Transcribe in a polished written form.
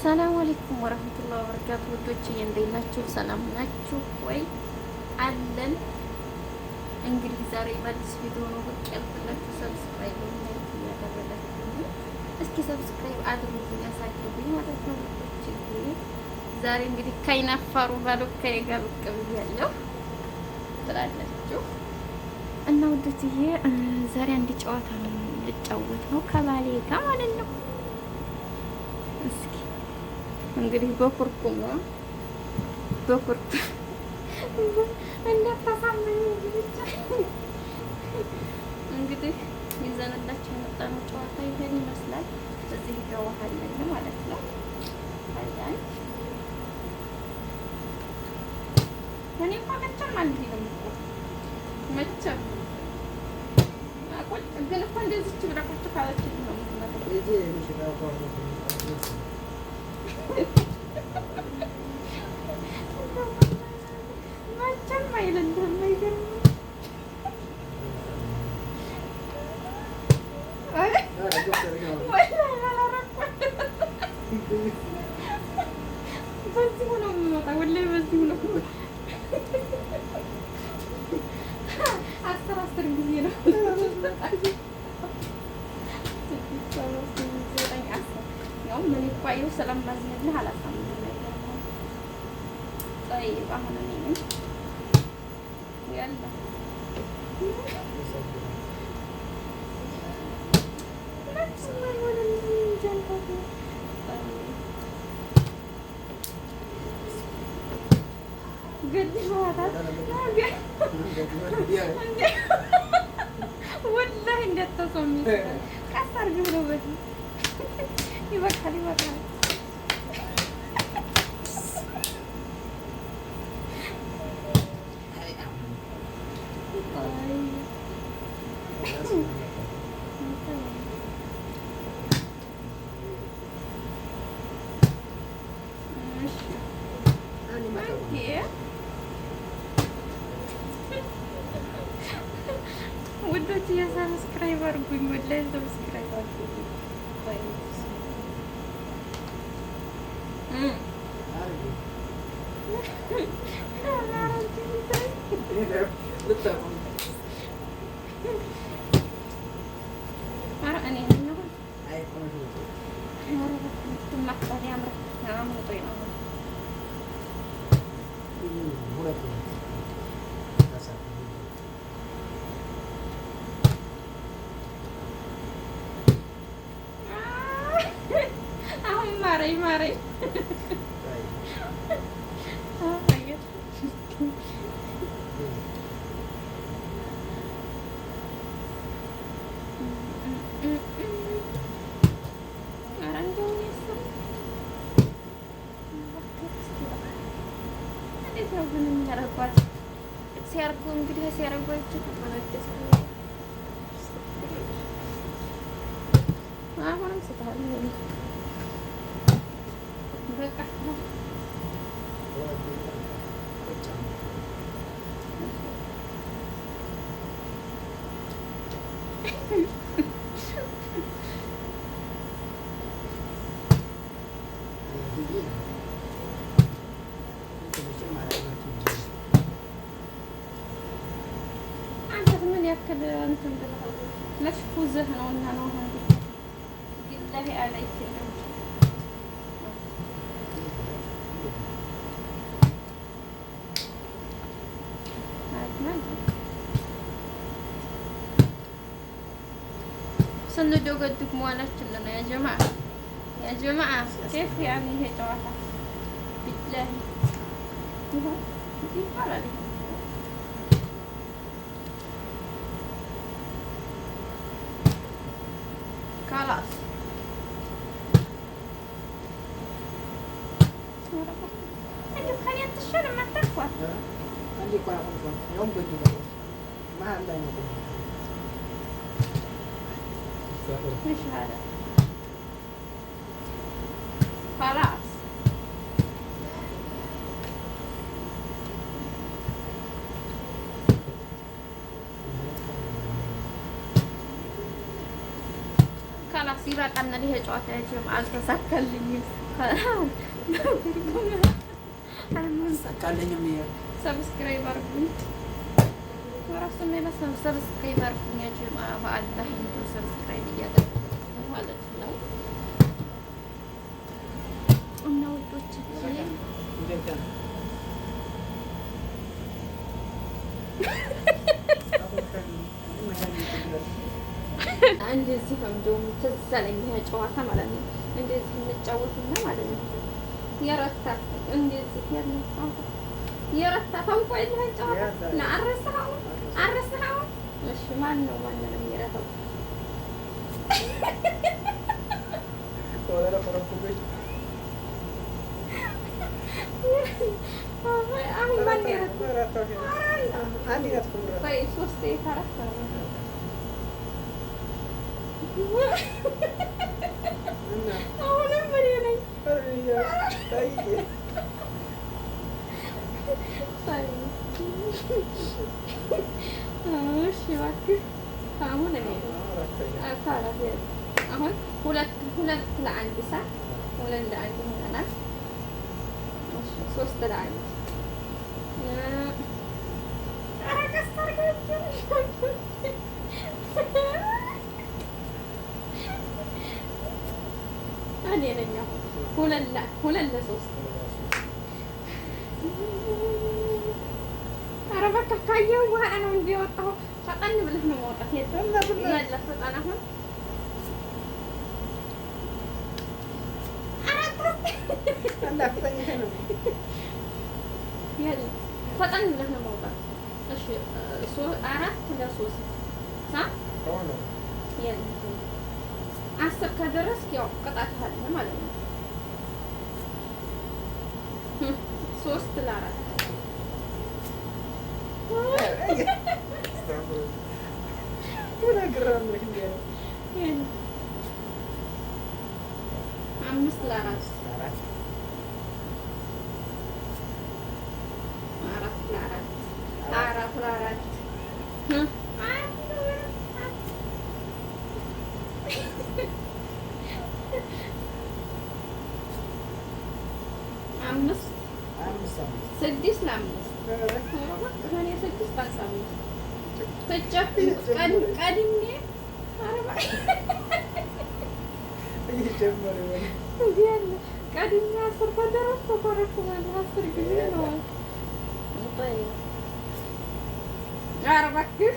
ሰላም አለይኩም ወራህመቱላሂ ወበረካቱ። ውዶች እንዴት ናችሁ? ሰላም ናችሁ ወይ? አለን። እንግዲህ ዛሬ በአዲስ ቪዲዮ ነው ብቅ ያልኩላችሁ። ሰብስክራይብ እያደረጋችሁ እስኪ ሰብስክራይብ አድርጉኝ፣ ያሳድጉኝ ማለት ነው ውዶች። ዛሬ እንግዲህ ከይናፋሩ ባሉካዬ ጋር ብቅ ብያለሁ ትላላችሁ እና ውዶችዬ ዛሬ አንድ ጨዋታ ነው ልጫወት ነው ከባሌ ጋር ማለት ነው። እስኪ እንግዲህ በኩርኩም እንደተሳመኝ እንግዲህ ይዘንላችሁ የመጣነው ጨዋታ ይሄን ይመስላል። እዚህ ገዋሃለን ማለት ነው። አይዳን እኔ እኮ መቼም አልሄድም እኮ መቼም አቆል ግን እኮ እንደዚህ ብላ ቁጭ ካለች ነው መቼም አይለኝም። አይገርምም? በዚሁ ነው የምወጣው፣ ወላሂ በዚሁ ነው። አስር ጊዜ ነው ምን ይባየው ስለማዝንልህ አላሳምንም ነገር ነው። طيب አሁን እኔ ያላ ወላሂ እንደተሰሚ ቀስ አድርገው ነው በዚህ ይበቃል ይበቃል። ውዶች የሰብስክራይብ አድርጉኝ፣ ወላሂ ሰብስክራይብ አድርጉኝ። ማረኝ ማረኝ ሲያርጉ እንግዲህ ሲያረጓቸው ተፈረደስ አሁንም ስታል በቃ ያክል እንትን ብለህ መሽፉዝህ ነው እና ነው አሁን ቢላሂ አለይክ ነው ስንዶገድግ መዋላችን ነው ያ ጀማዓ كيف يعني ይሄ ጨዋታ ቢላሂ ይባላል። خلاص انتوا خلينا تشتري ما تخوف خليك وانا يوم بدي ما عندنا مش هذا خلاص خلاص يبقى قلنا ليه ጨዋታ ያጀም አልተሳካልኝም። ሰብስክራይብ አድርጉኝ። ራሱን የመሰለ ሰብስክራይብ አድርጉኝ። በአላህ እንደው ሰብስክራይብ እያደረኩ ማለት ነው። እና ውዶች እንደዚህ ነው እንደውም ትዝ አለኝ ይሄ ጨዋታ ማለት ነው። እንደዚህ እንጫወትና ማለት ነው የረታ እንደዚህ ያለ የረታ ታውቀው ይሄን ጨዋታ አረሳኸው? እሺ ማን ነው የሚረታው? አሁን ማን ይረታው? ቆይ ሶስት የታረፈ አሁንም ምን ነኝ? እሺ እባክህ አሁን እኔ አሁን ሁለት ለአንድ ሰዓት 2 ለአንድ ሆነናል። ሶስት ለአንድ እኔ ነኝ አሁን 2 ለ3 ኧረ በቃ ካየሁ በኋላ ነው እንጂ የወጣሁ። ፈጠን ብለህ ነው መውጣት ያለ ፈጠን አሁን ፈጠን ብለህ ነው መውጣት። እሺ 4 ለ3 10 ከደረስክ ያው ቅጣት አለ ማለት ነው። 3 ለ4 5 ለ4 4 ለ4 6 ለ5 እኔ 6 ለ5 ቀድሜ ቀድሜ 10 ከደረስኩ ተኮረኩማለሁ። 10 ጊዜ ነው። ኧረ እባክህ